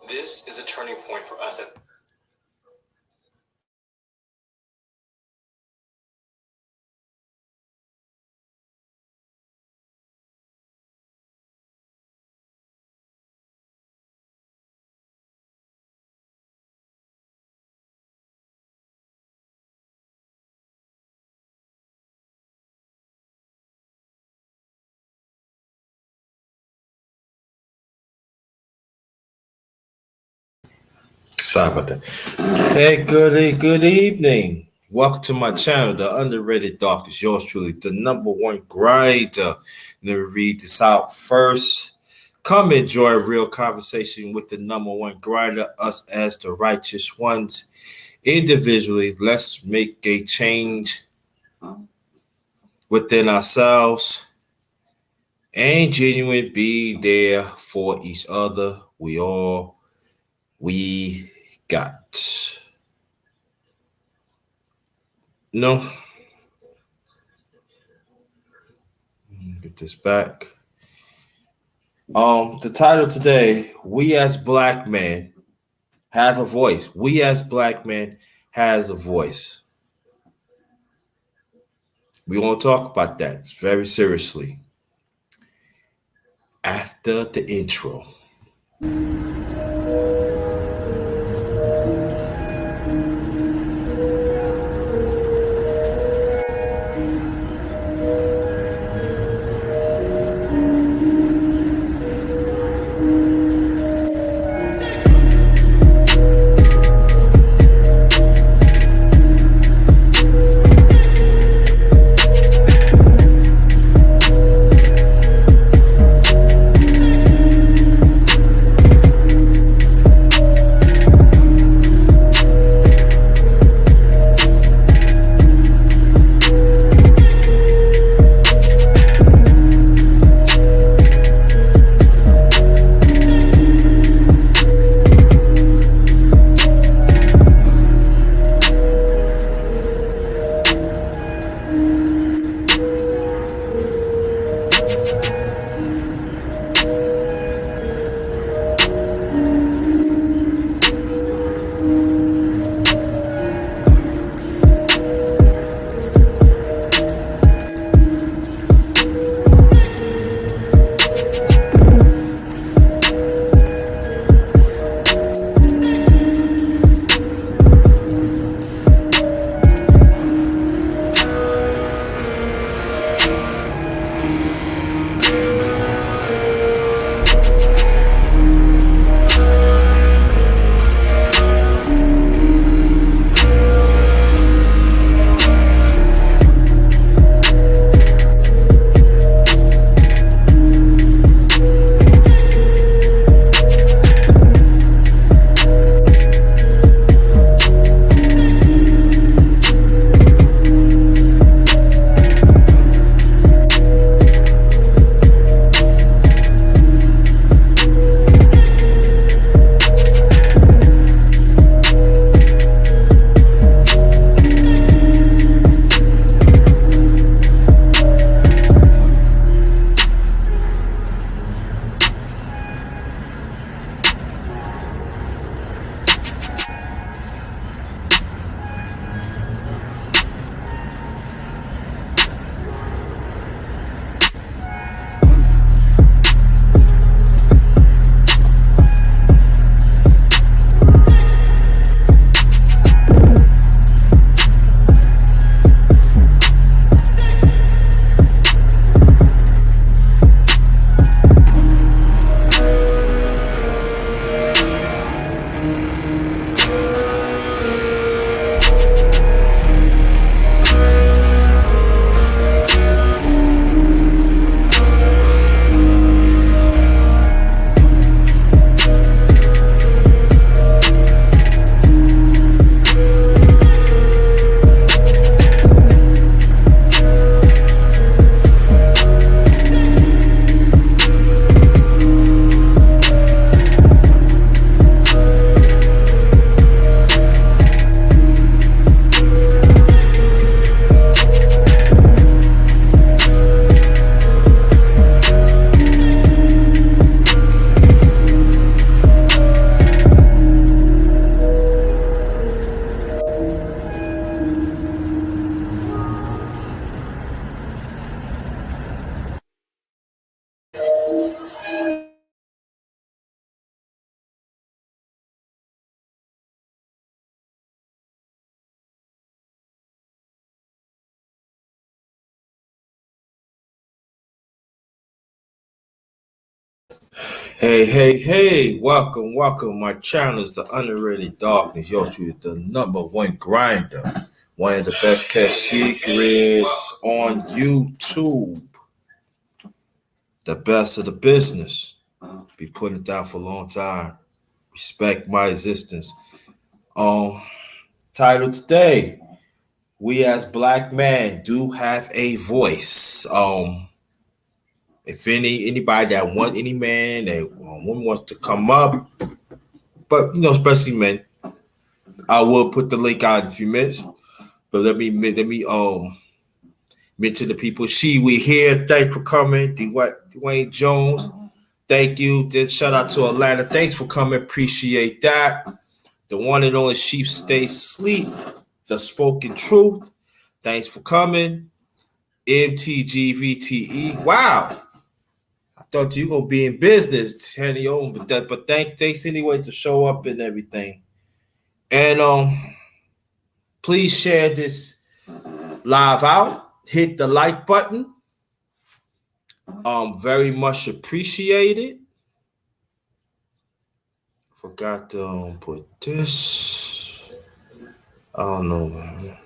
This is a turning point for us at Sorry about that. Hey, good evening. Welcome to my channel, The Underrated Doc. Is yours truly, the number one grinder. Let me read this out first. Come enjoy a real conversation with the number one grinder, us as the righteous ones. Individually, let's make a change within ourselves and genuine be there for each other. We got. No, get this back. The title today, We as Black Men Have a Voice. We as Black Men has a voice. We want to talk about that very seriously after the intro. Hey, welcome. My channel is the Underrated Darkness. Yo, truly, the number one grinder. One of the best kept secrets on YouTube. The best of the business. Be putting it down for a long time. Respect my existence. Um, Title today. We as black men do have a voice. If anybody that want any man that woman wants to come up, but especially men, I will put the link out in a few minutes. But let me mention the people. We here. Thanks for coming. Dwayne Jones. Thank you. Shout out to Atlanta. Thanks for coming. Appreciate that. The one and only Sheep Stay Sleep. The Spoken Truth. Thanks for coming. MTGVTE. Wow. I thought you were gonna be in business, Henny on, but thanks anyway to show up and everything. And please share this live out. Hit the like button. Very much appreciated. Forgot to put this. I don't know, man.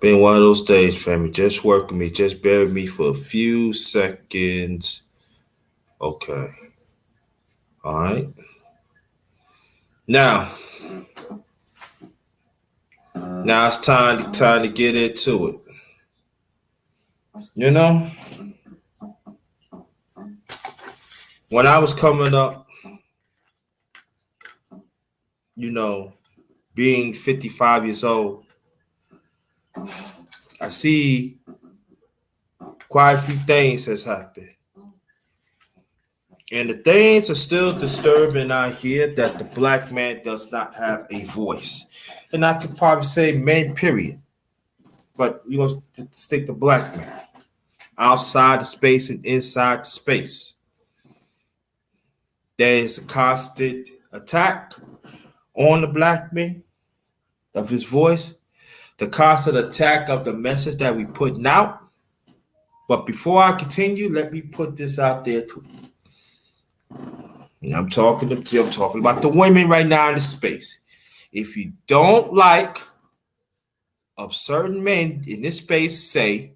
Been one of those days, family. Just work with me. Just bear with me for a few seconds. Okay. All right. Now it's time to get into it. You know, when I was coming up, being 55 years old, I see quite a few things has happened. And the things are still disturbing out here that the black man does not have a voice. And I could probably say men, period. But you're going to stick to black man. Outside the space and inside the space. There is a constant attack on the black man of his voice. The constant attack of the message that we putting out. But before I continue, let me put this out there too. I'm talking about the women right now in the space. If you don't like of certain men in this space say,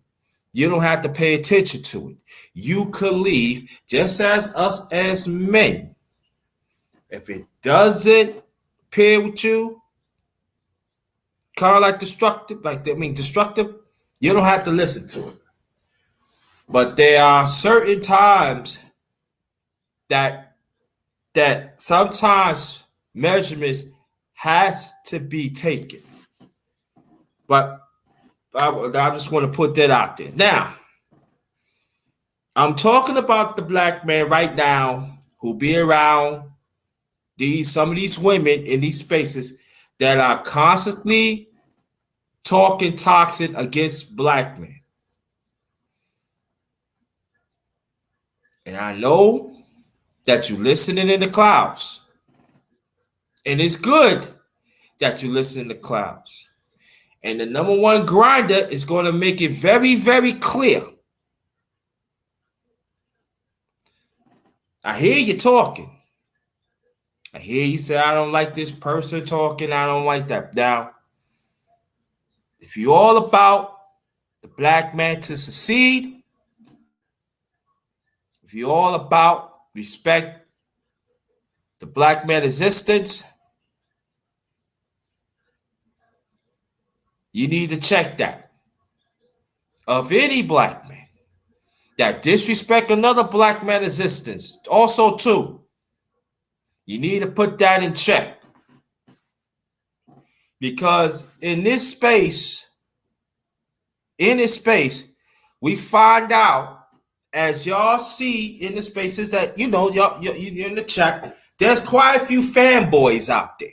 you don't have to pay attention to it. You could leave just as us as men. If it doesn't pair with you, kind of like destructive, destructive, you don't have to listen to it. But there are certain times that sometimes measurements has to be taken. But I just want to put that out there. Now, I'm talking about the black man right now who be around some of these women in these spaces that are constantly talking toxic against black men. And I know that you're listening in the clouds. And it's good that you listen in the clouds. And the number one grinder is going to make it very, very clear. I hear you talking. I hear you say, I don't like this person talking. I don't like that. Now, if you're all about the black man to succeed, if you're all about respect the black man existence, you need to check that. Of any black man that disrespect another black man existence, also too, you need to put that in check. Because in this space, we find out, as y'all see in the spaces that, you're in the chat, there's quite a few fanboys out there.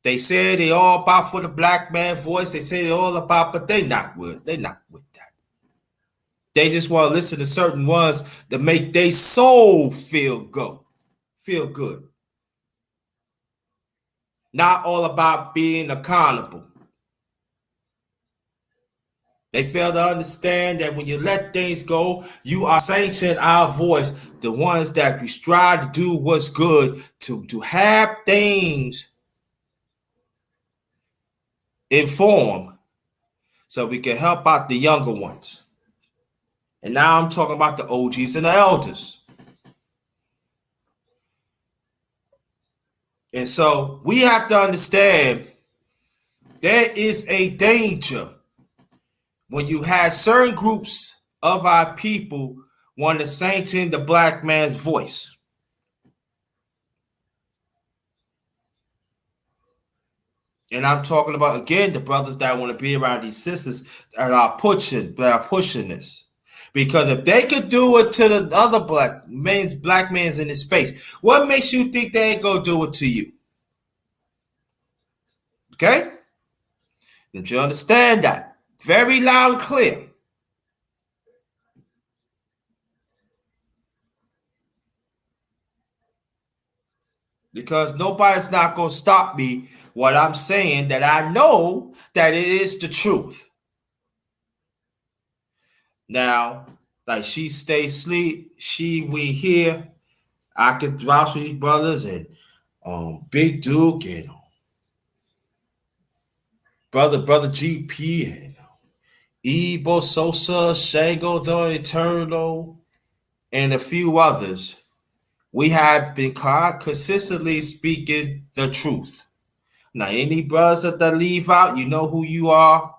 They say they all about for the black man voice. They say they're all about, but they're not with that. They just want to listen to certain ones that make their soul feel good. Not all about being accountable. They fail to understand that when you let things go, you are sanctioning our voice, the ones that we strive to do what's good, to have things informed so we can help out the younger ones. And now I'm talking about the OGs and the elders. And so we have to understand there is a danger when you have certain groups of our people want to sanction the black man's voice. And I'm talking about, again, the brothers that want to be around these sisters that are pushing this. Because if they could do it to the other black man's in this space, what makes you think they ain't gonna do it to you? Okay? Don't you understand that? Very loud and clear. Because nobody's not gonna stop me what I'm saying, that I know that it is the truth. Now, like she stay sleep, we here. I could vouch for these brothers and Big Duke and brother GP and Ebo Sosa, Shango the Eternal, and a few others. We have been consistently speaking the truth. Now, any brothers that leave out, you know who you are.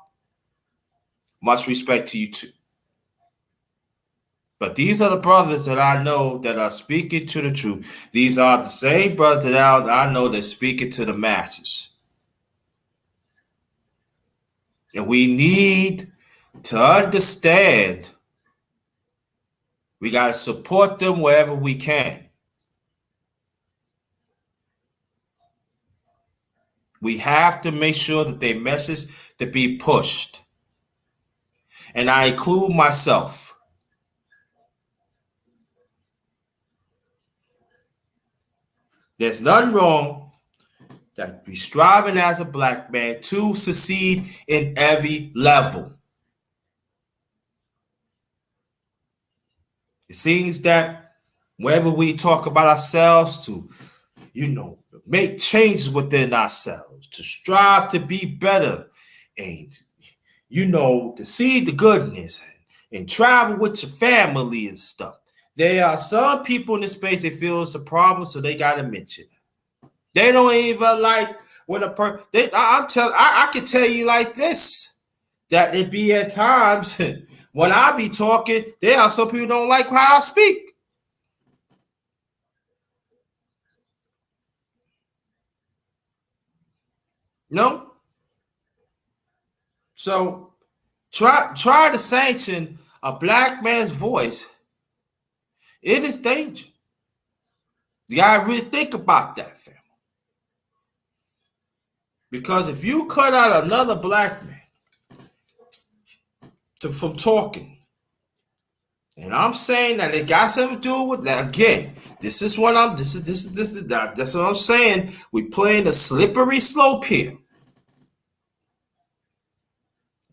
Much respect to you too. But these are the brothers that I know that are speaking to the truth. These are the same brothers that I know that speaking to the masses. And we need to understand we got to support them wherever we can. We have to make sure that their message to be pushed. And I include myself. There's nothing wrong that we striving as a black man to succeed in every level. It seems that whenever we talk about ourselves to, make changes within ourselves, to strive to be better, and, to see the goodness and travel with your family and stuff. There are some people in this space that feel it's a problem, so they got to mention it. They don't even like when a person. I can tell you like this, that it be at times when I be talking, there are some people don't like how I speak. No. So try to sanction a black man's voice. It is danger. You gotta really think about that, fam. Because if you cut out another black man from talking, and I'm saying that it got something to do with that. Again, this is what I'm that's what I'm saying. We playing a slippery slope here.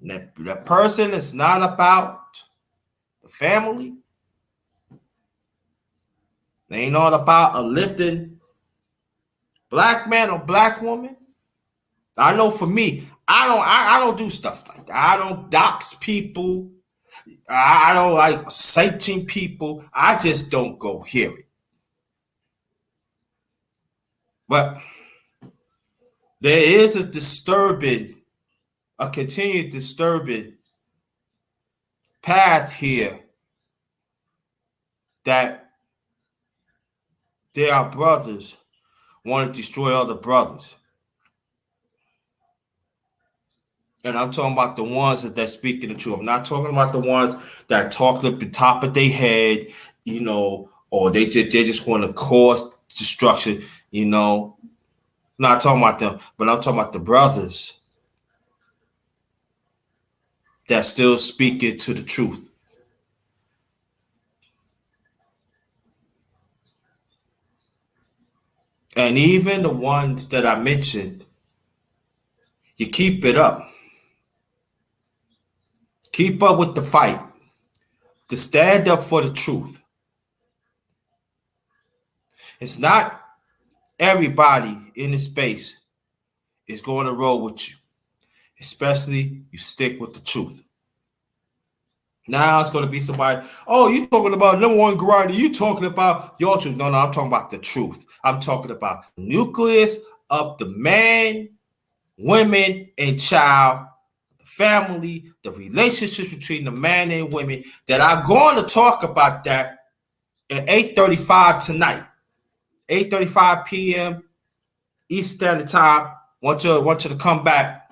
That person is not about the family. They ain't all about uplifting black man or black woman. I know for me, I don't do stuff like that. I don't dox people. I don't like citing people. I just don't go hear it. But there is a continued disturbing path here that there are brothers want to destroy other brothers. And I'm talking about the ones that speaking the truth. I'm not talking about the ones that talk at the top of their head, or they just want to cause destruction, Not talking about them, but I'm talking about the brothers that still speaking to the truth. And even the ones that I mentioned, you keep it up. Keep up with the fight. To stand up for the truth. It's not everybody in the space is going to roll with you, especially you stick with the truth. Now it's going to be somebody, oh, you talking about number one grinder, you talking about your truth. No, I'm talking about the truth. I'm talking about nucleus of the man, women, and child, the family, the relationships between the man and women that I'm going to talk about that at 8:35 tonight, 8:35 p.m. Eastern Standard Time. Want you to come back.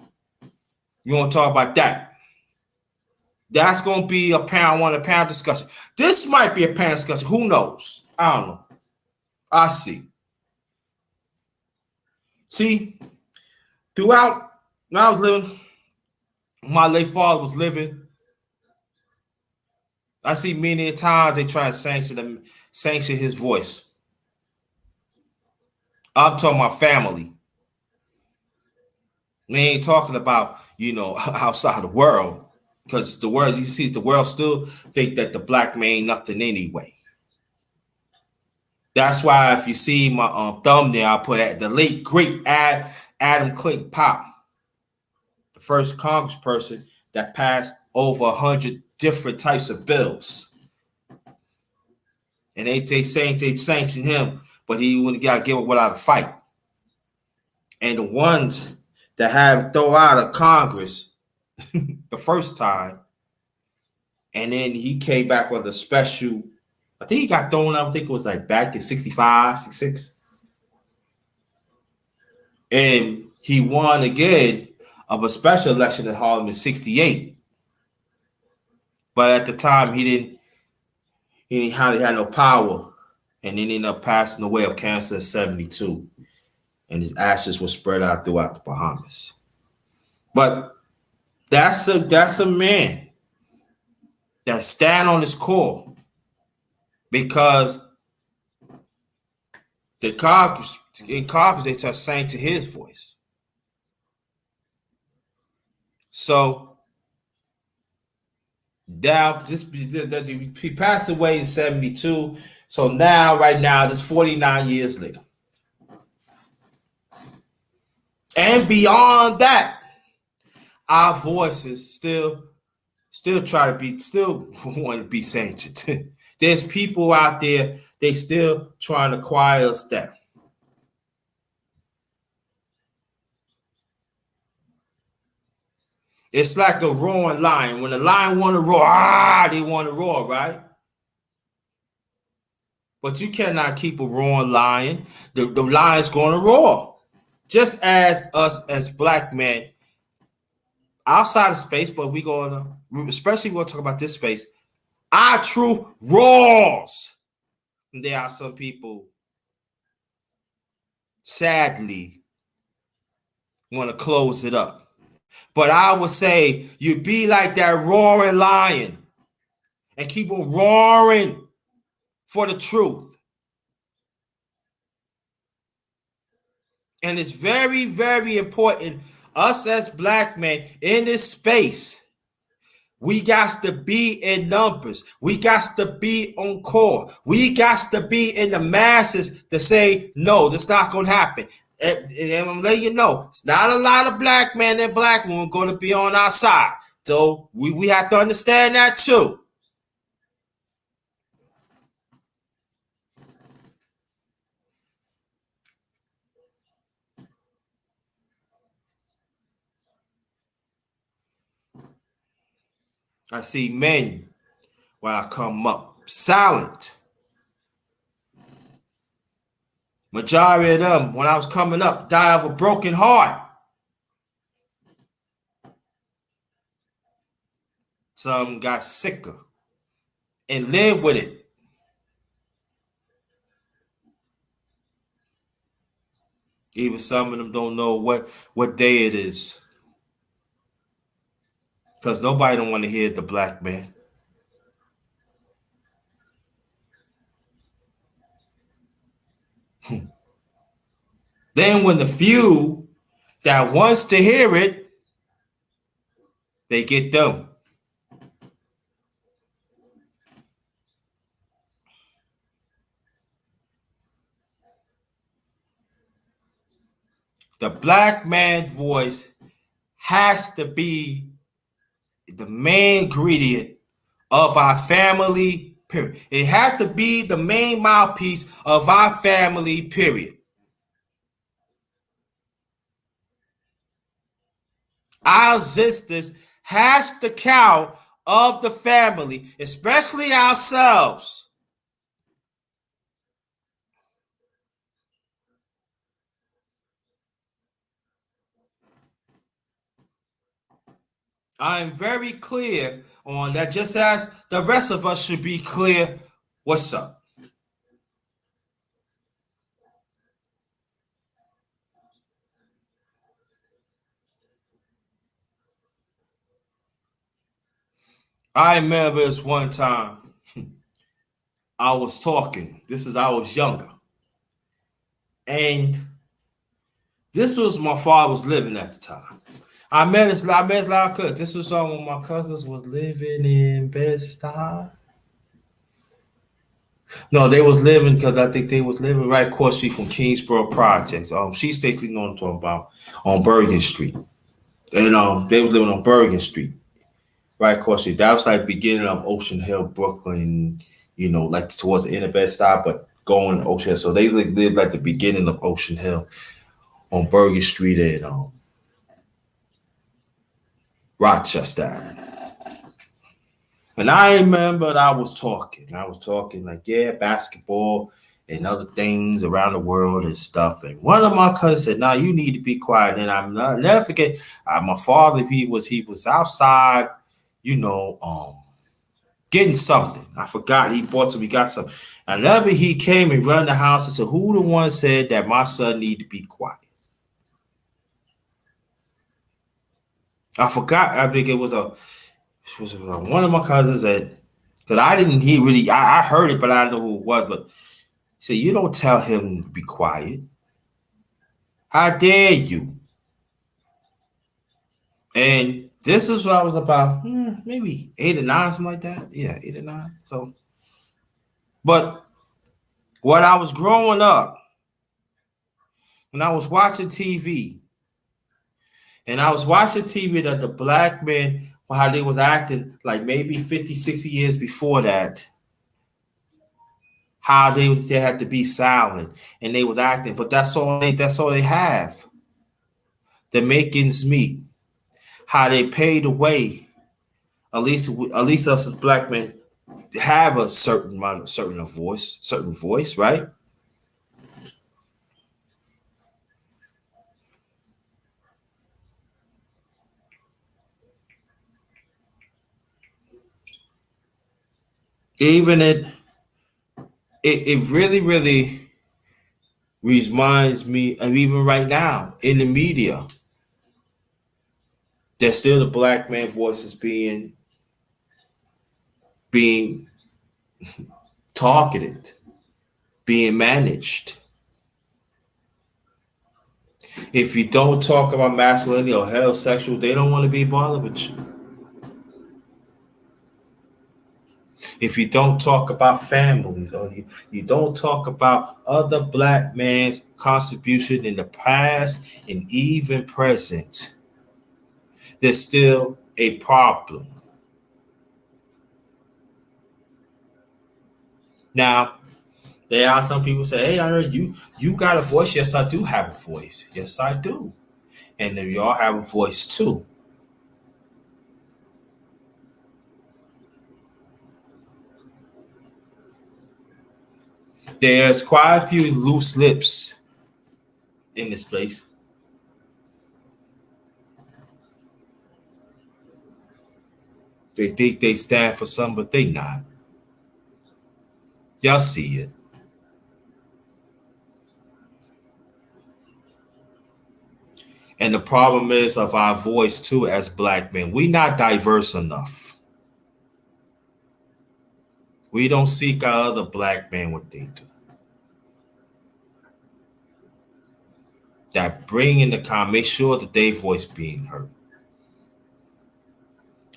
You want to talk about that. That's going to be a panel discussion. This might be a panel discussion. Who knows? I don't know. I see. See, throughout when I was living, my late father was living, I see many times they try to sanction his voice. I'm talking about family. We ain't talking about, outside the world. Because the world still think that the black man ain't nothing anyway. That's why if you see my thumbnail, I put at the late great Adam Clayton Powell, the first congressperson that passed over 100 different types of bills. And they sanctioned him, but he wouldn't got to give up without a fight. And the ones that had him throw out of Congress the first time, and then he came back with a special, I think he got thrown out, I think it was like back in 65, 66. And he won again of a special election in Harlem in 68. But at the time he had no power. And then he ended up passing away of cancer in 72. And his ashes were spread out throughout the Bahamas. But that's a man that stand on his core, because the Congress they start saying to his voice. So now he passed away in 72. So right now, this 49 years later. And beyond that, our voices still want to be sanctioned. There's people out there, they still trying to quiet us down. It's like a roaring lion. When the lion want to roar, they want to roar, right? But you cannot keep a roaring lion. The lion's going to roar. Just as us as black men outside of space, but we're going to, especially we're going to talk about this space, our truth roars. And there are some people, sadly, want to close it up. But I would say you be like that roaring lion and keep on roaring for the truth. And it's very, very important, us as black men in this space, we got to be in numbers. We got to be on core. We got to be in the masses to say, no, that's not going to happen. And I'm letting you know, it's not a lot of black men and black women going to be on our side. So we have to understand that too. I see men when I come up silent. Majority of them, when I was coming up, die of a broken heart. Some got sicker and lived with it. Even some of them don't know what day it is. Because nobody don't want to hear the black man. Then when the few that wants to hear it, they get them. The black man voice has to be the main ingredient of our family, period. It has to be the main mouthpiece of our family, period. Our existence has to count of the family, especially ourselves. I'm very clear on that, just as the rest of us should be clear. What's up? I remember this one time I was talking. I was younger. And this was my father was living at the time. I met his loud cousin. This was when my cousins was living in Bed-Stuy. No, they was living because I think they was living right across street from Kingsborough Projects. She stationally know what I'm talking about on Bergen Street. And they was living on Bergen Street, right across street. That was like beginning of Ocean Hill, Brooklyn, like towards the end of Bed-Stuy, but going to Ocean Hill. So they lived like the beginning of Ocean Hill on Bergen Street and Rochester. And I remember that I was talking. Like, yeah, basketball and other things around the world and stuff. And one of my cousins said, "No, you need to be quiet." And I'm not never forget. My father, he was outside, getting something. I forgot he bought some. He got some. And never he came and run the house and said, "Who the one said that my son need to be quiet?" I forgot. I think it was one of my cousins that, because I didn't hear really, I heard it, but I know who it was. But he said, "You don't tell him to be quiet. How dare you?" And this is what I was about, maybe 8 or 9, something like that. Yeah, 8 or 9. So, but when I was growing up, when I was watching TV, and I was watching TV that the black men, how they was acting like maybe 50, 60 years before that, how they had to be silent and they was acting, but that's all they have. The makings meet. How they paid away. At least us as black men have a certain voice, right? Even it really, really reminds me of even right now in the media, there's still the black man voices being targeted, being managed. If you don't talk about masculinity or heterosexual, they don't want to be bothered with you. If you don't talk about families or you don't talk about other black man's contribution in the past and even present, there's still a problem. Now, there are some people say, "Hey, I heard you got a voice." Yes, I do have a voice. Yes, I do. And then we all have a voice too. There's quite a few loose lips in this place. They think they stand for something, but they not. Y'all see it. And the problem is of our voice too as black men. We not diverse enough. We don't seek our other black men what they do. That bring in the comment, make sure that their voice being heard.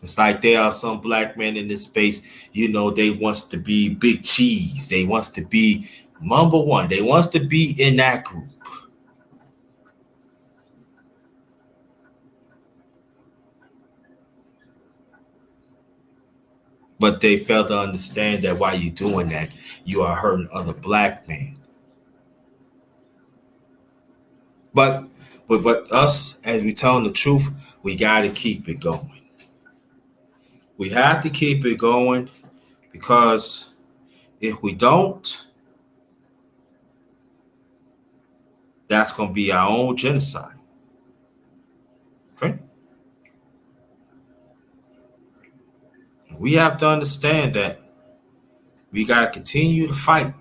It's like there are some black men in this space, they wants to be big cheese. They wants to be number one. They wants to be in that group. But they fail to understand that while you're doing that, you are hurting other black men. But but us, as we telling the truth, we gotta keep it going. We have to keep it going because if we don't, that's gonna be our own genocide. Okay? We have to understand that we gotta continue to fight.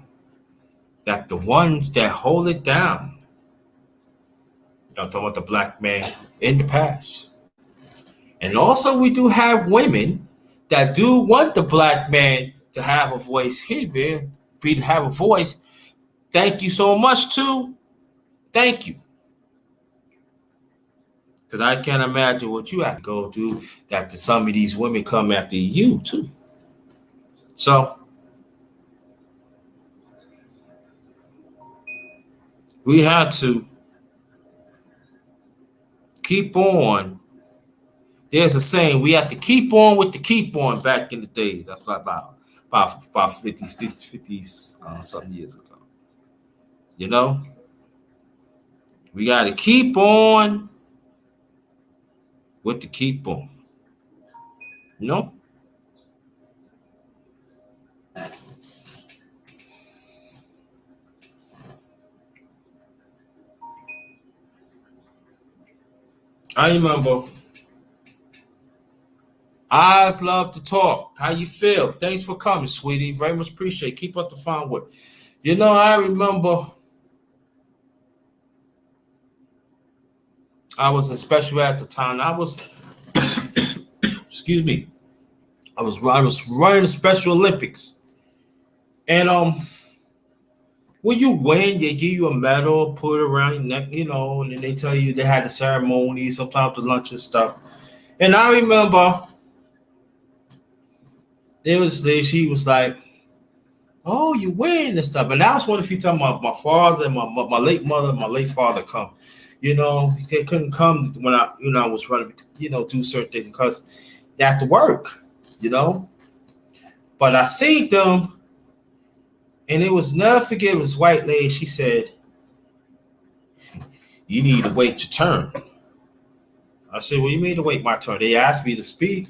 That the ones that hold it down, I'm talking about the black man in the past. And also we do have women that do want the black man to have a voice here, man. Be to have a voice. Thank you so much too. Thank you. Because I can't imagine what you have to go through that some of these women come after you too. So we have to keep on. There's a saying, we have to keep on with the keep on back in the days. That's about 50, 60, 50 some years ago. You know, we got to keep on with the keep on. You know, I remember eyes love to talk. How you feel? Thanks for coming, sweetie. Very much appreciate. Keep up the fine work. You know, I remember I was in special ed at the time. I was, excuse me, I was running the Special Olympics, and when you win, they give you a medal, put it around your neck, you know, and then they tell you they had the ceremony, sometimes the lunch and stuff. And I remember it was there. She was like, "Oh, you win and stuff." And that was one of the few times my father, my late mother, my late father come. You know, they couldn't come when I was running, you know, do certain things because they had to work, you know. But I seen them, and it was never forget. It was white lady. She said, "You need to wait your turn." I said, "Well, you need to wait my turn." They asked me to speak,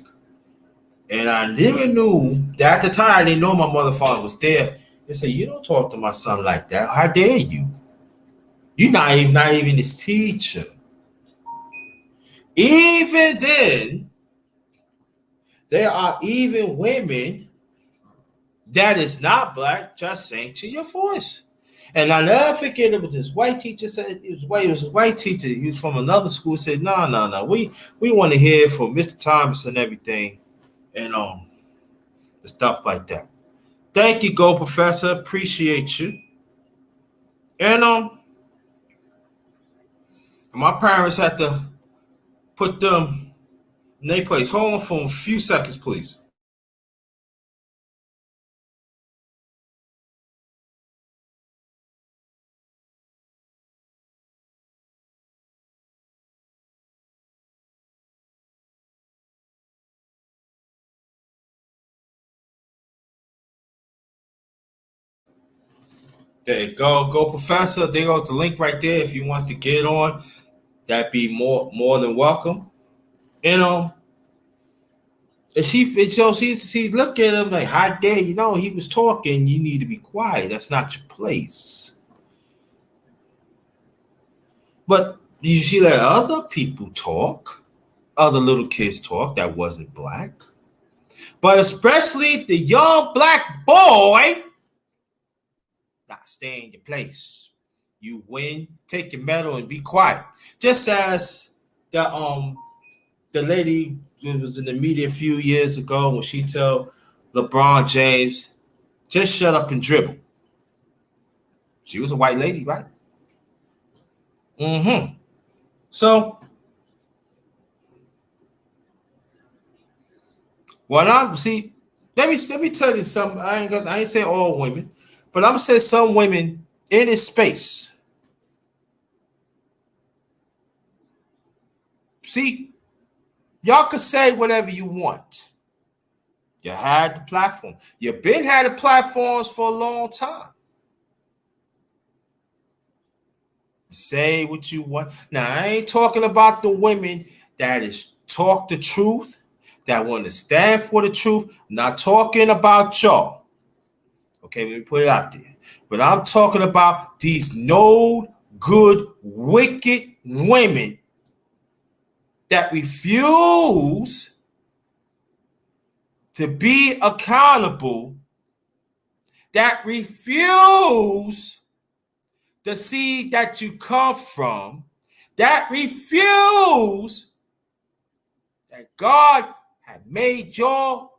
and I never knew that at the time. I didn't know my mother father was there. They said, "You don't talk to my son like that. How dare you? You're not even his teacher." Even then, there are even women that is not black just saying to your voice. And I never forget it was this white teacher said it was a white teacher. He was from another school. Said, "No, no, no. We want to hear from Mr. Thomas and everything, and stuff like that." Thank you, Go Professor. Appreciate you. And my parents had to put them in their place. Hold on for a few seconds, please. There you go, Go Professor. There goes the link right there. If you want to get on, that'd be more than welcome. And and she looked at him like, "How dare you know he was talking? You need to be quiet. That's not your place." But she let other people talk, other little kids talk that wasn't black, but especially the young black boy. Now stay in your place. You win, take your medal, and be quiet. Just as the lady who was in the media a few years ago when she told LeBron James, "Just shut up and dribble." She was a white lady, right? Mm-hmm. So when I see, let me tell you something. I ain't say all women, but I'm gonna say some women in this space. See, y'all can say whatever you want. You had the platform. You've been had the platforms for a long time. Say what you want. Now, I ain't talking about the women that is talk the truth, that want to stand for the truth. I'm not talking about y'all. Okay, let me put it out there. But I'm talking about these no good, wicked women that refuse to be accountable, that refuse the seed that you come from, that refuse that God had made your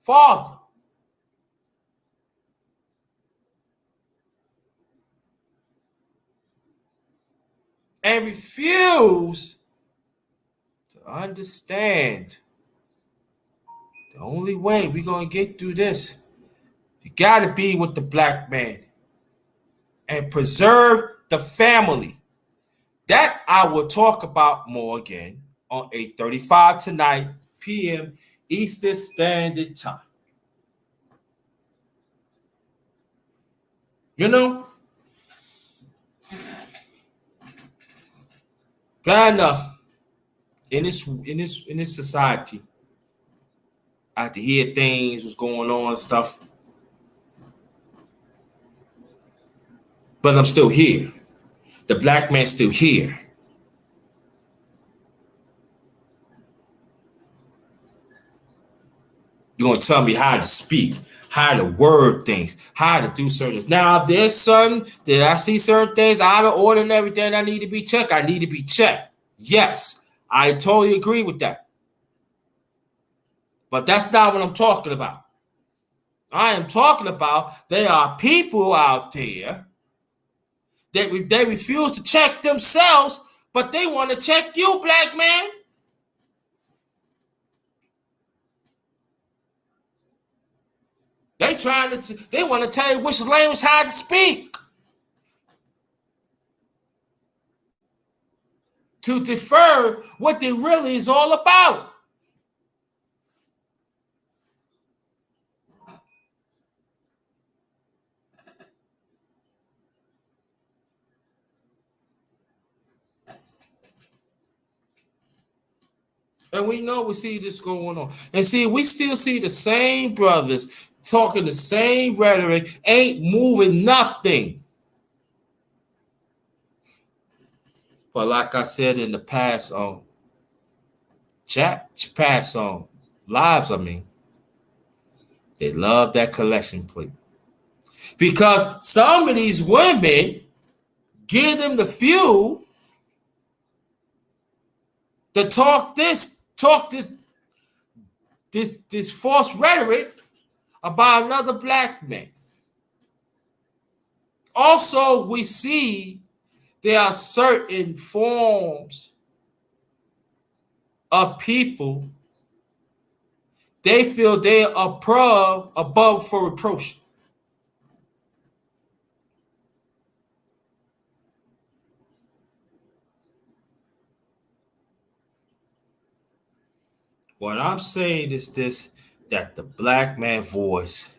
father. And refuse to understand the only way we're going to get through this, you got to be with the black man and preserve the family. That I will talk about more again on 8:35 tonight, p.m. Eastern Standard Time. You know, bad enough in this society, I had to hear things was going on and stuff, but I'm still here. The black man's still here. You're gonna tell me how to speak, how to word things, how to do certain things. Now, if there's something that I see certain things out of order and everything I need to be checked, I need to be checked. Yes, I totally agree with that. But that's not what I'm talking about. I am talking about there are people out there that they refuse to check themselves, but they want to check you, black man. They want to tell you which language how to speak. To defer what it really is all about. And we see this going on. And see, we still see the same brothers talking the same rhetoric, ain't moving nothing. But like I said in the past on lives, they love that collection plate. Because some of these women give them the fuel to talk this false rhetoric about another black man. Also, we see there are certain forms of people, they feel they are above for reproach. What I'm saying is this, that the black man voice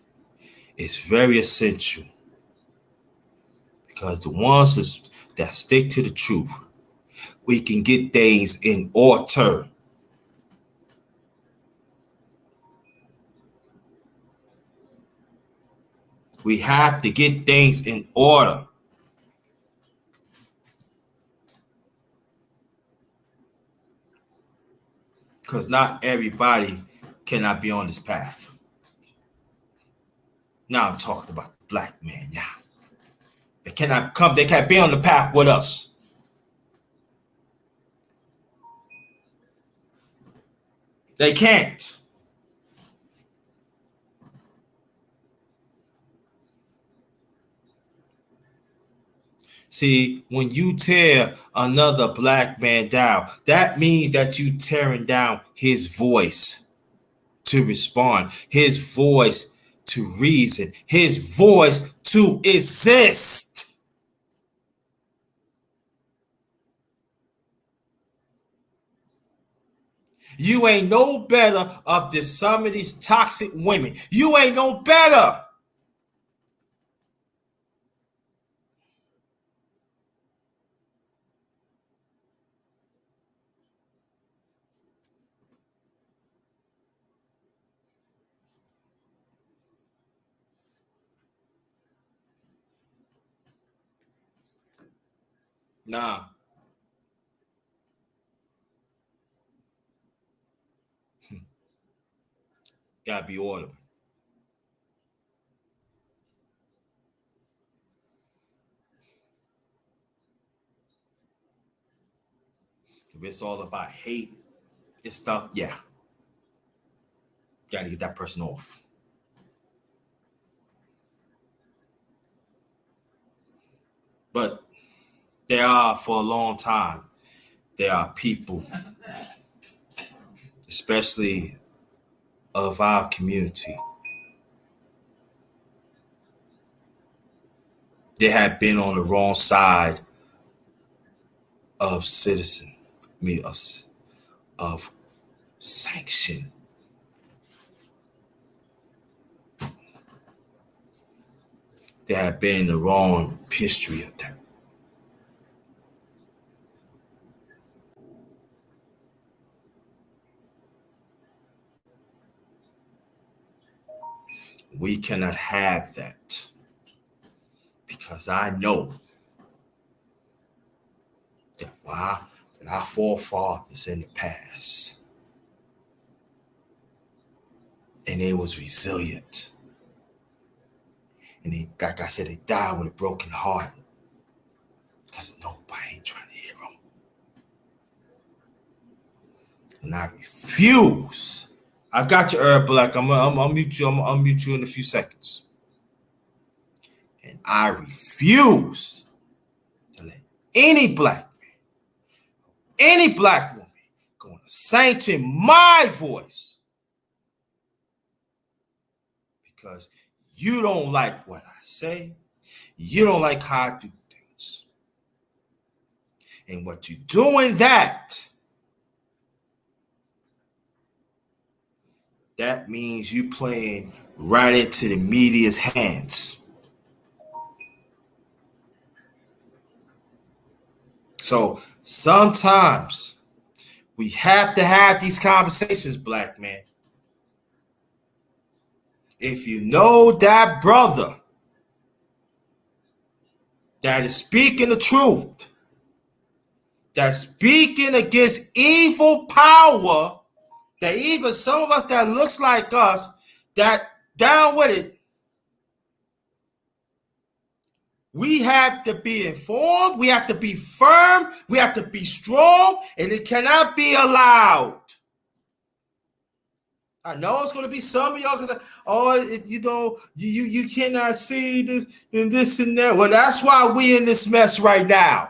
is very essential, because the ones that stick to the truth, we can get things in order. We have to get things in order. Because not everybody cannot be on this path. Now I'm talking about the black man now. They can't be on the path with us. They can't. See, when you tear another black man down, that means that you tearing down his voice to respond, his voice to reason, his voice to exist. You ain't no better of this some of these toxic women. You ain't no better. Nah, gotta be orderly. If it's all about hate and stuff, yeah, gotta get that person off. But there are, for a long time, there are people, especially of our community, they have been on the wrong side of citizen, me us, of sanction. They have been in the wrong history of that. We cannot have that because I know that our forefathers in the past and they was resilient. And they, like I said, they died with a broken heart because nobody ain't trying to hear them. And I refuse. I got you, Herb Black. I'll mute you. I'll mute you in a few seconds. And I refuse to let any black man, any black woman going to sanction my voice because you don't like what I say. You don't like how I do things. And what you doing that means you playing right into the media's hands. So sometimes we have to have these conversations, black man. If you know that brother that is speaking the truth, that's speaking against evil power, that even some of us that looks like us, that down with it, we have to be informed, we have to be firm, we have to be strong, and it cannot be allowed. I know it's going to be some of y'all because, you cannot see this and this and that. Well, that's why we in this mess right now.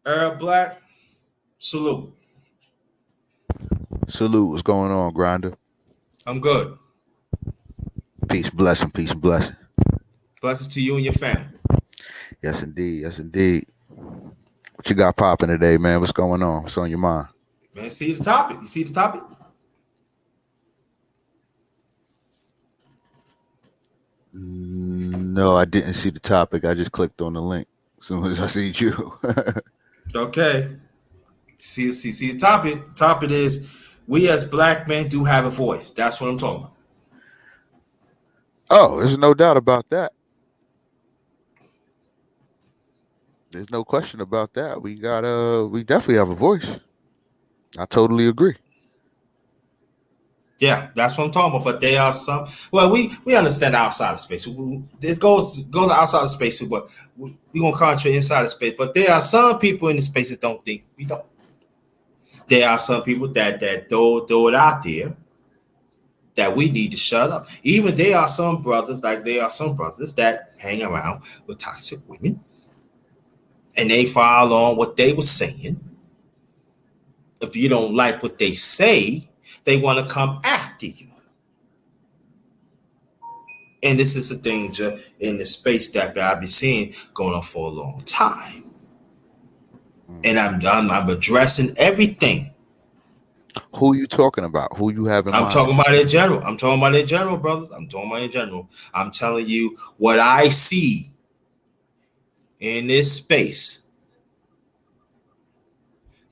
Arab Black, salute. Salute. What's going on, Grinder? I'm good. Peace, blessing, peace, blessing. Blessings to you and your family. Yes, indeed. Yes, indeed. What you got popping today, man? What's going on? What's on your mind? Man, see the topic. You see the topic? No, I didn't see the topic. I just clicked on the link as soon as I see you. Okay. See the topic. The topic is we as black men do have a voice. That's what I'm talking about. Oh, there's no doubt about that. There's no question about that. We definitely have a voice. I totally agree. Yeah, that's what I'm talking about. But there are some. Well, we understand outside of space. It goes outside of space, but we're gonna concentrate inside of space. But there are some people in the space that don't think we don't. There are some people that throw it out there that we need to shut up. Even there are some brothers that hang around with toxic women, and they follow on what they were saying. If you don't like what they say, they want to come after you. And this is a danger in the space that I've been seeing going on for a long time. Mm. And I'm addressing everything. Who you talking about? Who you have in I'm mind talking that you're about in talking about? general. I'm talking about in general, brothers. I'm talking about in general. I'm telling you what I see in this space,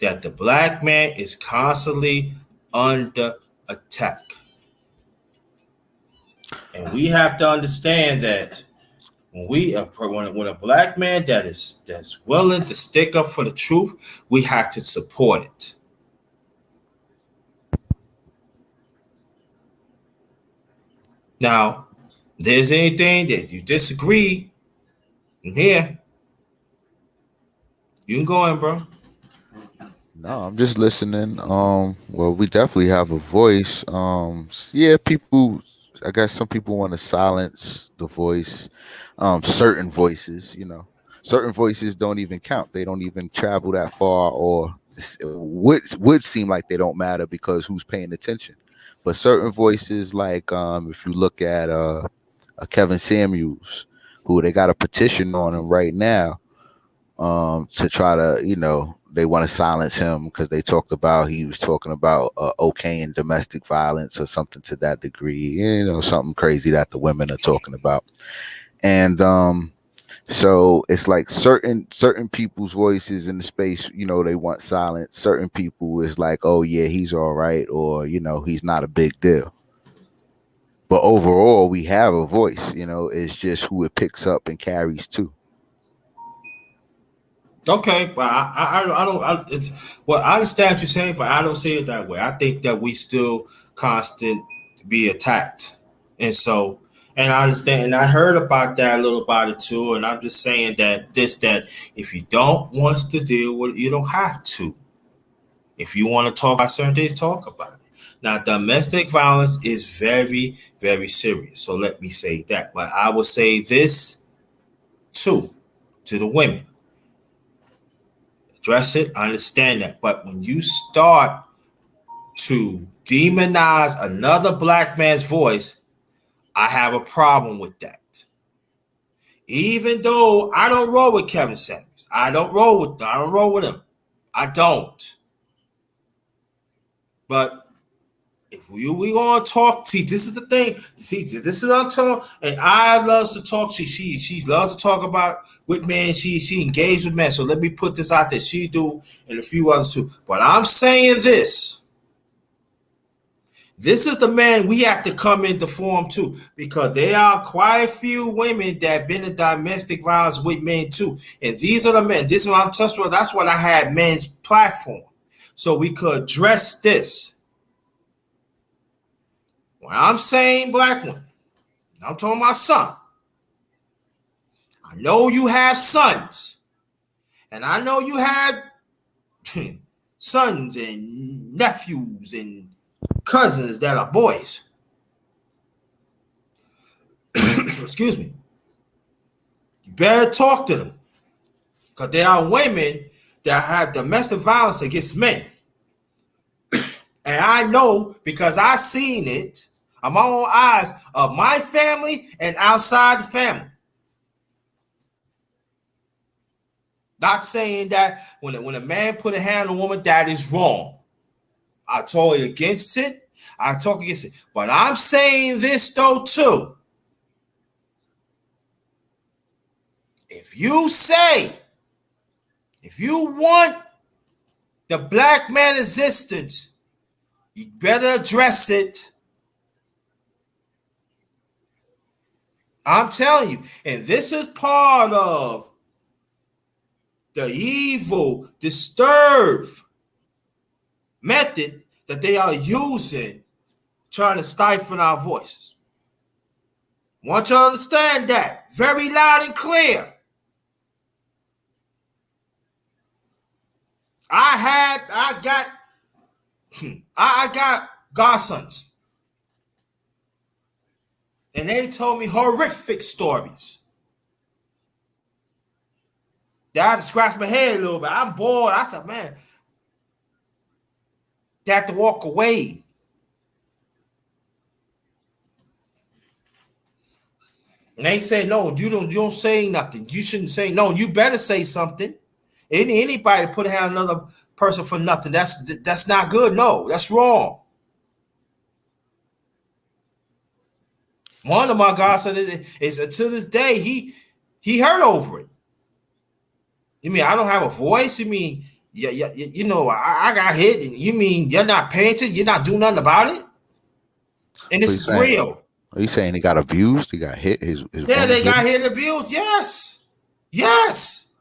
that the black man is constantly under attack. And we have to understand that when a black man that's willing to stick up for the truth, we have to support it. Now, if there's anything that you disagree in here, you can go in, bro. No, I'm just listening. Well, we definitely have a voice. Yeah, people. I guess some people want to silence the voice. Certain voices, certain voices don't even count. They don't even travel that far, or would seem like they don't matter because who's paying attention. But certain voices, like if you look at Kevin Samuels, who they got a petition on him right now, to try to, they want to silence him because they talked about, he was talking about okay and domestic violence or something to that degree, something crazy that the women are talking about. And so it's like certain people's voices in the space, they want silence. Certain people is like, oh yeah, he's all right, or he's not a big deal. But overall, we have a voice. It's just who it picks up and carries to. Okay, but I don't. It's well, I understand what you're saying, but I don't see it that way. I think that we still constant be attacked, and so, and I understand, and I heard about that a little about it too. And I'm just saying that if you don't want to deal with it, you don't have to. If you want to talk about certain things, talk about it. Now, domestic violence is very, very serious. So let me say that. But I will say this too to the women: address it, I understand that. But when you start to demonize another black man's voice, I have a problem with that. Even though I don't roll with Kevin Samuels, I don't roll with him. I don't. But if we gonna talk, see, this is the thing. See, this is what I'm talking. And I loves to talk. She loves to talk about with men. She engaged with men. So let me put this out there. She do, and a few others too. But I'm saying this. This is the man we have to come into form too, because there are quite a few women that have been in domestic violence with men too. And these are the men. This is what I'm touching with. That's what I had men's platform. So we could address this. When I'm saying black women, I'm talking about son. I know you have sons, and I know you have sons and nephews and cousins that are boys. Excuse me. You better talk to them, because there are women that have domestic violence against men. And I know because I seen it on my own eyes of my family and outside the family. Not saying that when a man put a hand on a woman, that is wrong. I totally against it. I talk against it. But I'm saying this though too. If you say, if you want the black man existence, you better address it. I'm telling you. And this is part of the evil, disturbed method that they are using trying to stifle our voices. I want you to understand that very loud and clear. I got I got godsons, and they told me horrific stories. That I had to scratch my head a little bit. I'm bored. I said, man, they had to walk away. And they say, no, you don't say nothing. You shouldn't say no. You better say something. Anybody put down another person for nothing. That's not good. No, that's wrong. One of my godsons is to this day he hurt over it. You mean I don't have a voice? You mean yeah, you know I got hit. And you mean you're not paying attention? You're not doing nothing about it? And What this you is saying? real. Are you saying he got abused? He got hit. His Yeah, woman they hit got him. hit and abused. Yes, yes.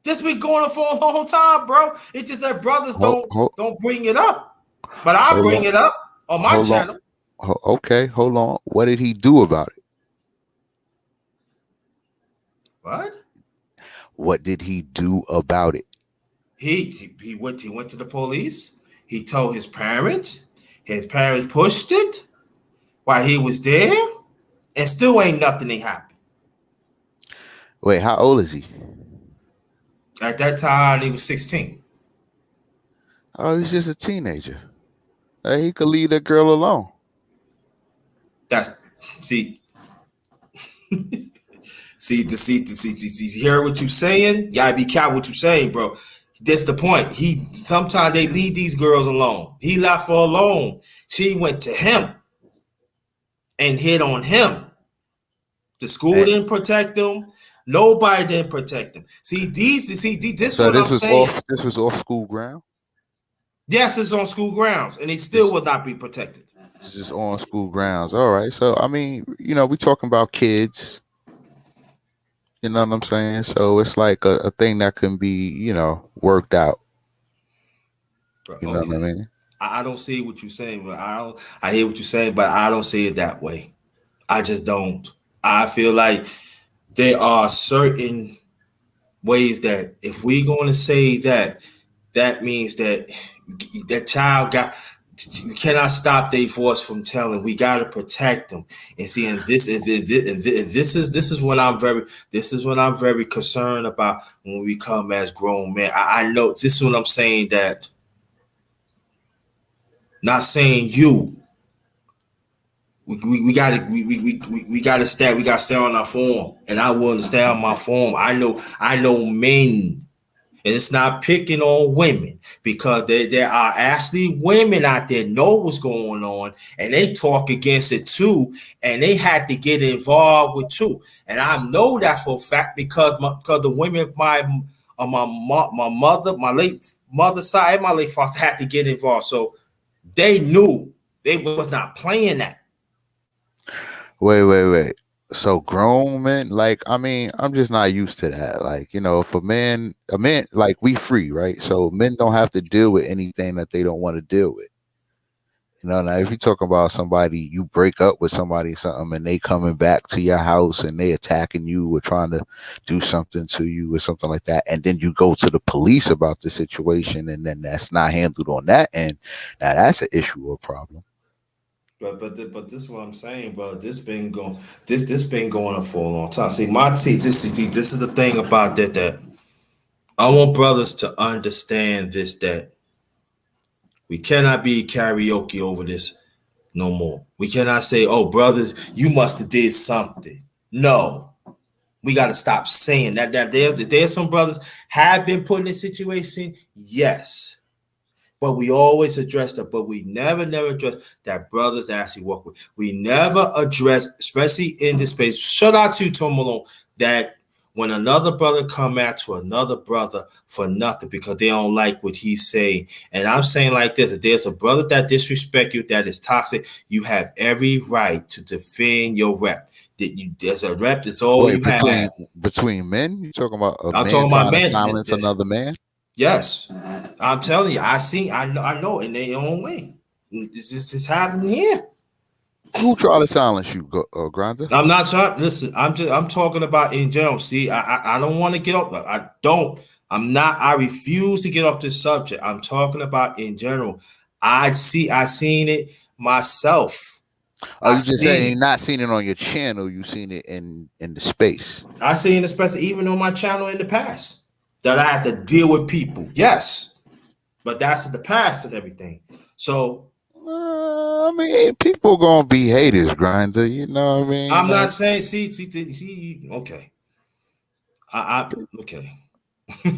This been going on for a long time, bro. It's just that brothers Hold, hold, don't bring it up, but I hold bring on. it up on my Hold on. channel. Okay, hold on. What did he do about it? What? What did he do about it? He went to the police. He told his parents. His parents pushed it while he was there, and still ain't nothing happened. Wait, how old is he? At that time, he was 16. Oh, he's just a teenager. He could leave that girl alone. That's see, see, hear what you saying? You gotta be careful what you saying, bro. That's the point. He sometimes they leave these girls alone. He left her alone. She went to him and hit on him. The school And didn't protect them. Nobody didn't protect them. This so what this I'm was saying. off. This was off school ground. Yes, it's on school grounds, and he still This will not be protected. this is on school grounds. All right. So I mean, we talking about kids. You know what I'm saying? So it's like a thing that can be, worked out. Bro, You know what I okay, mean? I don't see what you're saying, but I don't. I hear what you're saying, but I don't see it that way. I just don't. I feel like there are certain ways that if we're going to say that, that means that that child got. You cannot stop their voice from telling. We got to protect them. And see, and this is what I'm very concerned about when we come as grown men. I know this is what I'm saying, that not saying you. We gotta we gotta stay on our form, and I will stay on my form. I know men, and it's not picking on women, because there are actually women out there know what's going on, and they talk against it too, and they had to get involved with too. And I know that for a fact, because the women, my mother, my late mother side, and my late father had to get involved, so they knew they was not playing that. Wait, wait, wait. So grown men, like, I mean, I'm just not used to that. Like, if a man, like, we free, right? So men don't have to deal with anything that they don't want to deal with. Now if you talk about somebody, you break up with somebody, or something, and they coming back to your house and they attacking you or trying to do something to you or something like that, and then you go to the police about the situation, and then that's not handled on that end. Now that's an issue or problem. But this is what I'm saying, bro. This been going on for a long time. This is the thing about that I want brothers to understand this, that we cannot be karaoke over this no more. We cannot say, "Oh, brothers, you must have did something." No, we got to stop saying that. There's some brothers have been put in this situation. Yes, but we always address that, but we never address that brothers actually work with. We never address, especially in this space. Shout out to Tom Malone, that when another brother come at to another brother for nothing because they don't like what he's saying. And I'm saying like this: if there's a brother that disrespect you, that is toxic, you have every right to defend your rep. There's a rep, that's all Wait, you between have. between men, you talking about a I'm man talking about trying to men. silence another man? Yes, I'm telling you, I know in their own way. This is happening here. Who try to silence you, Grinder? I'm not trying. Listen, I'm talking about in general. See, I don't want to get up. I don't. I'm not. I refuse to get off this subject. I'm talking about in general. I seen it myself. Oh, I you just seen saying it. you not seen it on your channel, you seen it in the space. I seen it, especially even on my channel in the past, that I had to deal with people. Yes, but that's in the past and everything. So I I mean, people gonna be haters, Grinder. You know what I mean? I'm not saying. See. Okay. Okay.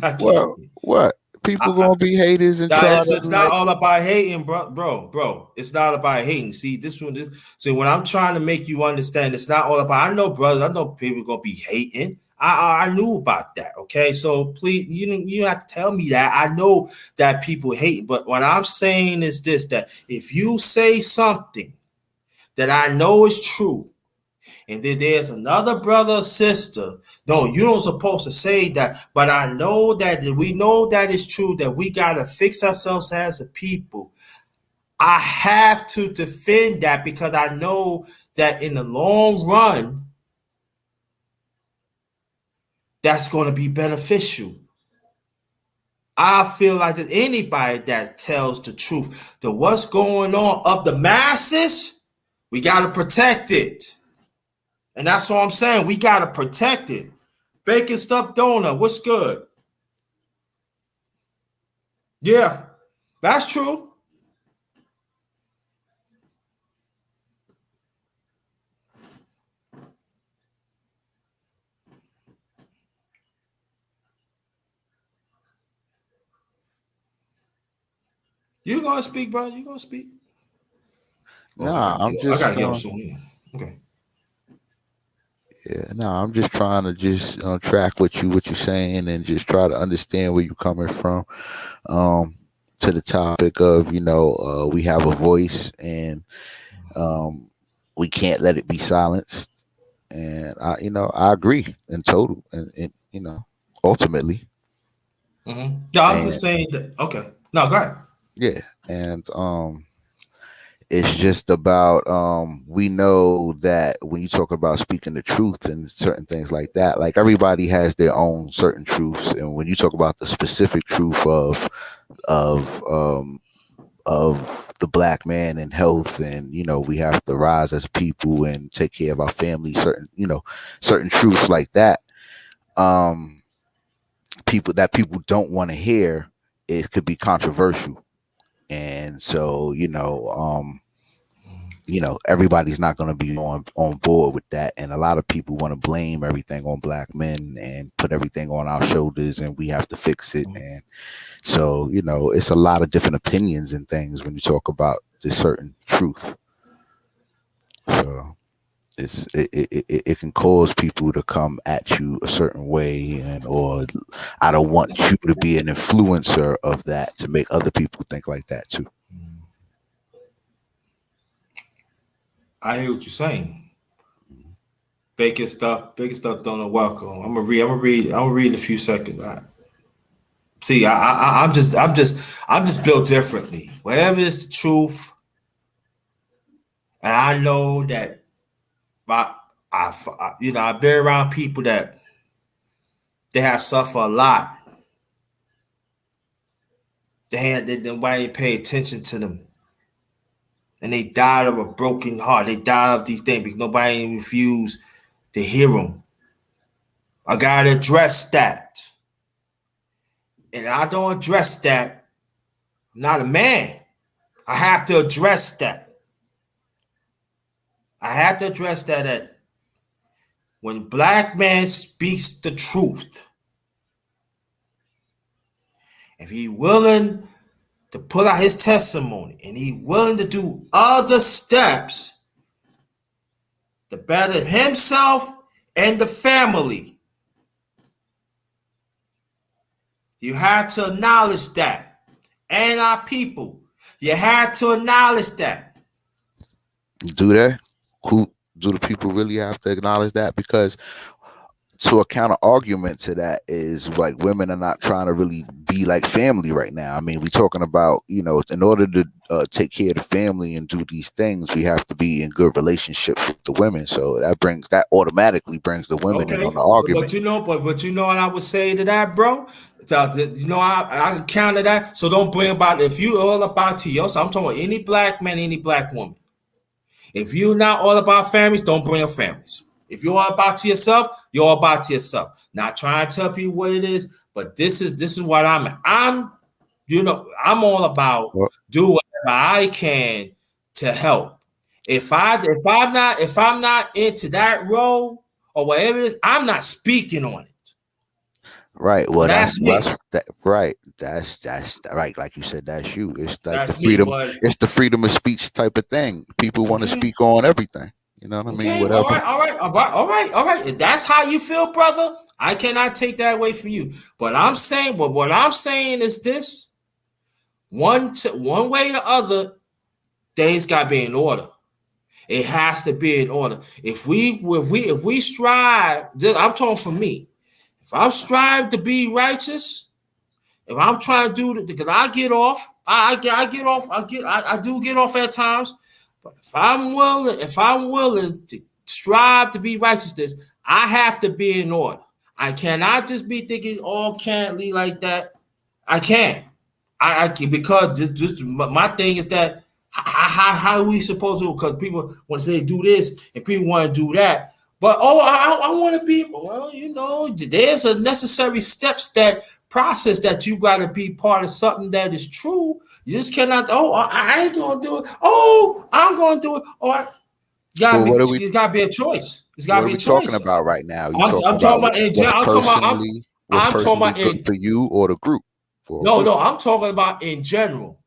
I can't. What? People I, gonna be haters and Nah, try to it's not like. all about hating, bro. It's not about hating. See, this one, so when I'm trying to make you understand, it's not all about. I know, brothers. I know people gonna be hating. I knew about that. Okay, so please, you don't have to tell me that. I know that people hate, but what I'm saying is this: that if you say something that I know is true, and then there's another brother or sister. No, you don't supposed to say that, but I know that we know that it's true that we gotta fix ourselves as a people. I have to defend that because I know that in the long run, that's going to be beneficial. I feel like that anybody that tells the truth, the what's going on of the masses, we got to protect it. And that's what I'm saying. We got to protect it. Bacon stuffed donut, what's good? Yeah, that's true. You gonna speak, bro? You gonna speak? Oh, Nah, I'm I just gotta get up soon. Okay. yeah, no, I'm just trying to just track what you're saying and just try to understand where you're coming from. Um, to the topic of we have a voice and um we can't let it be silenced. And I agree in total and ultimately. Yeah, I'm just And saying that. Okay. No, go ahead. yeah, and it's just about we know that when you talk about speaking the truth and certain things like that, like everybody has their own certain truths, and when you talk about the specific truth of um of the black man and health, and we have to rise as people and take care of our family, certain truths like that, um people don't want to hear, it could be controversial. And so everybody's not going to be on board with that, and a lot of people want to blame everything on black men and put everything on our shoulders, and we have to fix it. And so it's a lot of different opinions and things when you talk about this certain truth. So it can cause people to come at you a certain way, and or I don't want you to be an influencer of that to make other people think like that too. I hear what you're saying. Bacon stuff don't know welcome. I'm gonna read in a few seconds. See, I'm just built differently. Whatever is the truth, and I know that I, I've been around people that they have suffered a lot. Nobody pay attention to them, and they died of a broken heart. They died of these things because nobody refused to hear them. I gotta address that, and I don't address that. I'm not a man. I have to address that. I have to address that when black man speaks the truth, if he willing to put out his testimony and he willing to do other steps to better himself and the family, you have to acknowledge that. And our people, you have to acknowledge that. Do they? Who do the people really have to acknowledge that? Because so a counter argument to that is like women are not trying to really be like family right now. I mean, we're talking about, in order to take care of the family and do these things, we have to be in good relationships with the women. So that automatically brings the women in on Okay, the argument. but you know what I would say to that, bro. I counter that. So don't bring about if you all about to yourself. I'm talking about any black man, any black woman. If you're not all about families, don't bring up families. If you're all about to yourself, you're all about to yourself. Not trying to tell people what it is, but this is what I'm at. I'm all about Well, do whatever I can to help. If I'm not into that role or whatever it is, I'm not speaking on it. Right. Well, Well, that's me. that's that. Right. That's right. Like you said, that's you. It's like the That's me. freedom. But It's the freedom of speech type of thing. People want to okay, speak on everything. You know what I mean? okay, all Whatever. right, all right, all right, all right, all right. If that's how you feel, brother, I cannot take that away from you. But what I'm saying is this: one way or the other, things got to be in order. It has to be in order. If we strive, I'm talking for me. If I'm striving to be righteous, if I'm trying to do it, because I get off, I get off, I do get off at times. But if I'm willing to strive to be righteousness, I have to be in order. I cannot just be thinking all can't lead like that. I can't. I can because just my thing is that how are we supposed to? Because people want to say do this and people want to do that. But I want to be well. There's a necessary steps that process that you got to be part of something that is true. You just cannot. Oh, I ain't gonna do it. Oh, I'm gonna do it. Oh, Well, it's gotta be a choice. It's what gotta are be a we talking choice. about right now? You I'm talking talking about about in general. what's I'm talking personally about good in for you or the group for a no, group. no, I'm talking about in general.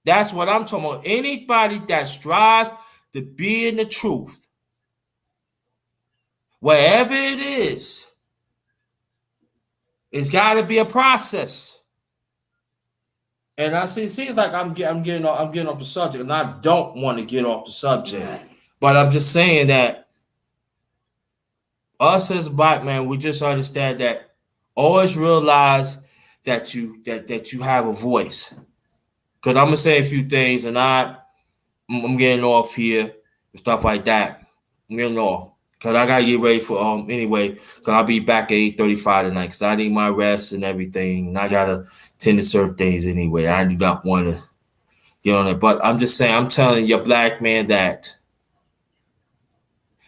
That's what I'm talking about. Anybody that strives to be in the truth, wherever it is, it's got to be a process. And I see, it seems like I'm getting off the subject, and I don't want to get off the subject. But I'm just saying that us as black men, we just understand that always realize that you have a voice. Because I'm gonna say a few things, and I'm getting off here and stuff like that. I'm getting off because I gotta get ready for anyway. Because I'll be back at 8:35 tonight. Because I need my rest and everything. And I gotta tend to certain things anyway. I do not want to get on it. But I'm just saying, I'm telling you, black man, that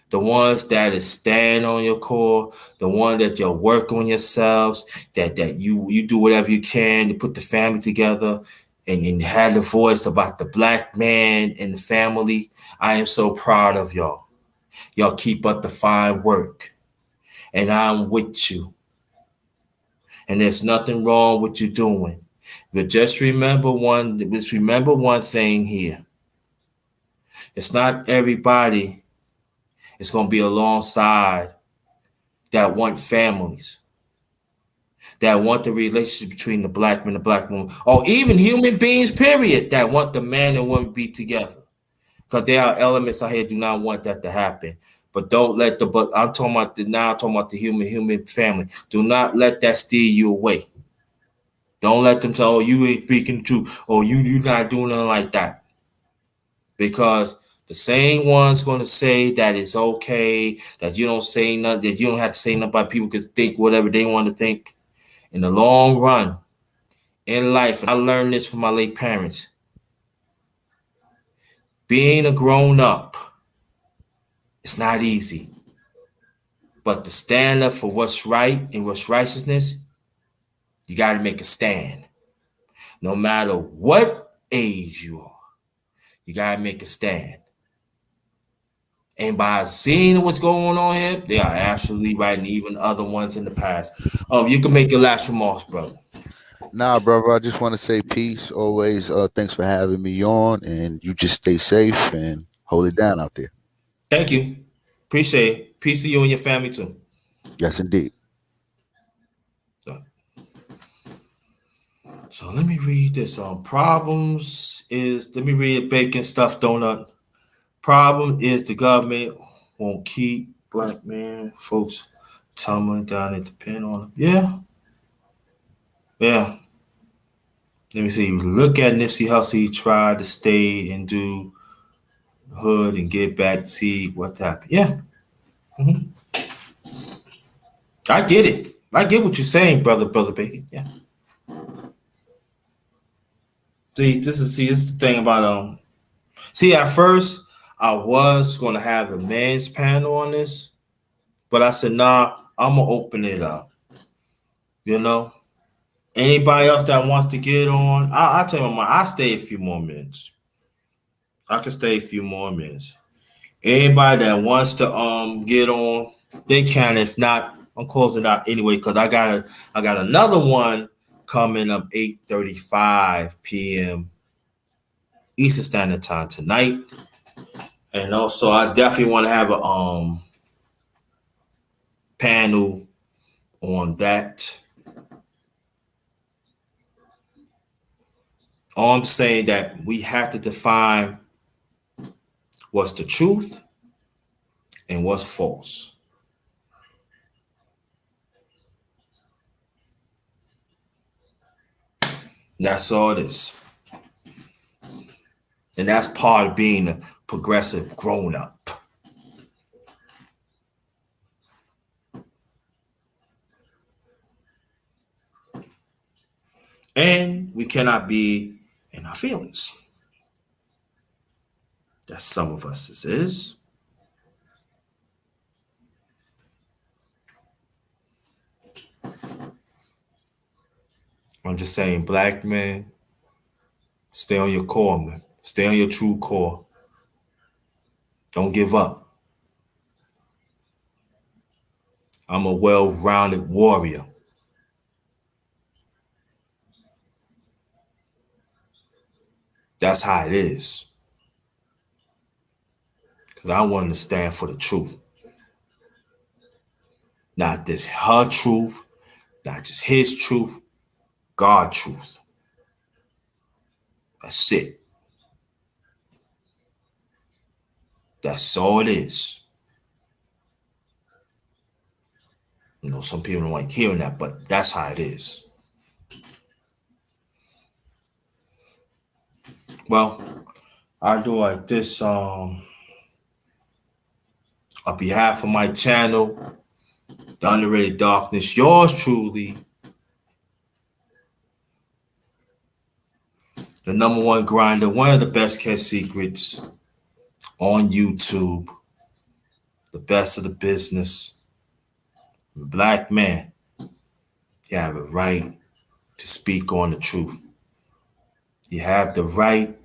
the ones that is stand on your core, the one that you work on yourselves, that you do whatever you can to put the family together and have the voice about the black man and the family. I am so proud of y'all. Y'all keep up the fine work. And I'm with you. And there's nothing wrong with you doing. But just remember one thing here. It's not everybody is gonna be alongside that want families, that want the relationship between the black man and the black woman, or even human beings, period, that want the man and woman be together. Because there are elements out here do not want that to happen. But don't let but I'm talking about the human family. Do not let that steer you away. Don't let them tell, oh, you ain't speaking the truth, or you not doing nothing like that. Because the same one's gonna say that it's okay, that you don't say nothing, that you don't have to say nothing about people can think whatever they want to think. In the long run, in life, and I learned this from my late parents, being a grown up, it's not easy. But to stand up for what's right and what's righteousness, you got to make a stand. No matter what age you are, you got to make a stand. And by seeing what's going on here, they are absolutely right, and even other ones in the past. You can make your last remarks, brother. Nah, brother. I just want to say peace. Always. Thanks for having me on, and you just stay safe and hold it down out there. Thank you. Appreciate it. Peace to you and your family too. Yes, indeed. So let me read this. Let me read Bacon Stuffed Donut. Problem is the government won't keep black man folks tumbling down and depend on them. Yeah, yeah. Let me see. Look at Nipsey Hussle. He tried to stay and do hood and get back to see what happened. Yeah, mhm. I get it. I get what you're saying, brother Bacon. Yeah. This is the thing about See, at first I was gonna have a men's panel on this, but I said, nah, I'm gonna open it up. You know, anybody else that wants to get on, I'll tell you, I stay a few more minutes. I can stay a few more minutes. Anybody that wants to get on, they can. If not, I'm closing out anyway because I got another one coming up 8:35 p.m. Eastern Standard Time tonight. And also I definitely want to have a panel on that. All I'm saying that we have to define what's the truth and what's false. That's all it is. And that's part of being a progressive grown up. And we cannot be in our feelings. That some of us is. I'm just saying, black men, stay on your core, man. Stay on your true core. Don't give up. I'm a well-rounded warrior. That's how it is. Because I want to stand for the truth. Not just her truth, not just his truth, God's truth. That's it. That's all it is. You know, some people don't like hearing that, but that's how it is. Well, I do like this on behalf of my channel, The Underrated Darkness, yours truly, the number one grinder, one of the best kept secrets on YouTube, the best of the business. Black man, you have a right to speak on the truth. You have the right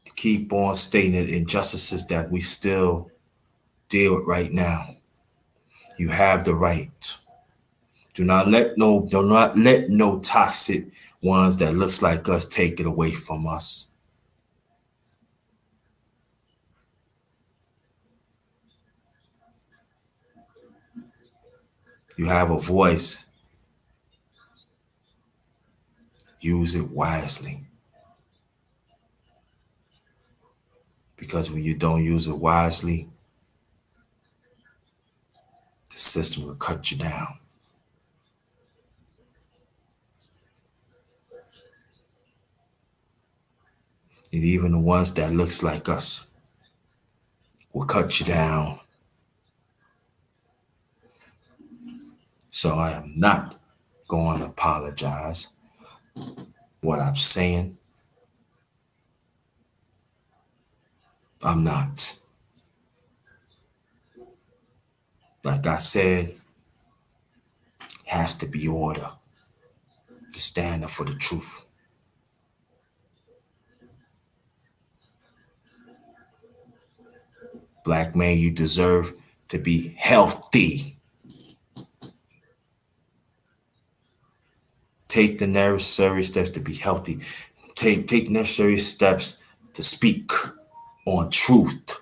to keep on stating the injustices that we still deal with right now. You have the right. Do not let no toxic ones that looks like us take it away from us. You have a voice. Use it wisely. Because when you don't use it wisely, the system will cut you down. And even the ones that looks like us will cut you down. So I am not going to apologize what I'm saying. I'm not. Like I said, has to be order to stand up for the truth. Black man, you deserve to be healthy. Take the necessary steps to be healthy. Take necessary steps to speak on truth.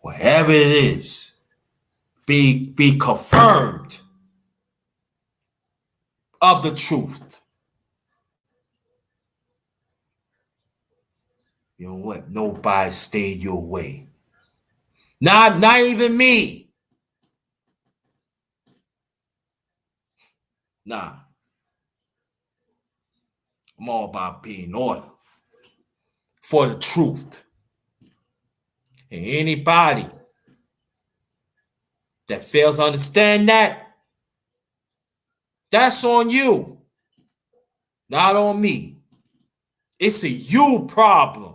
Whatever it is, be confirmed of the truth. You know what? Nobody stayed your way. Not even me. Nah. I'm all about being order for the truth. And anybody that fails to understand that, that's on you, not on me. It's a you problem,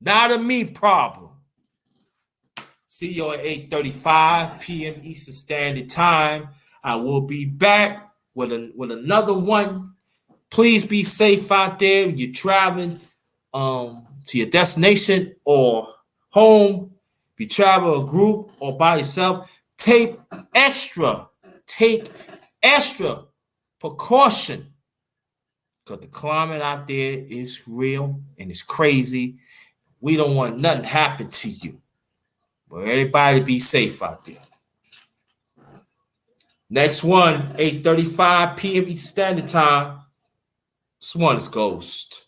not a me problem. See you at 8:35 p.m. Eastern Standard Time. I will be back with another one Please be safe out there when you're traveling to your destination or home. Be travel a group or by yourself. Extra, take extra precaution because the climate out there is real and it's crazy. We don't want nothing to happen to you. But everybody be safe out there. Next one, 8:35 p.m. Eastern Standard Time. This one is Ghost.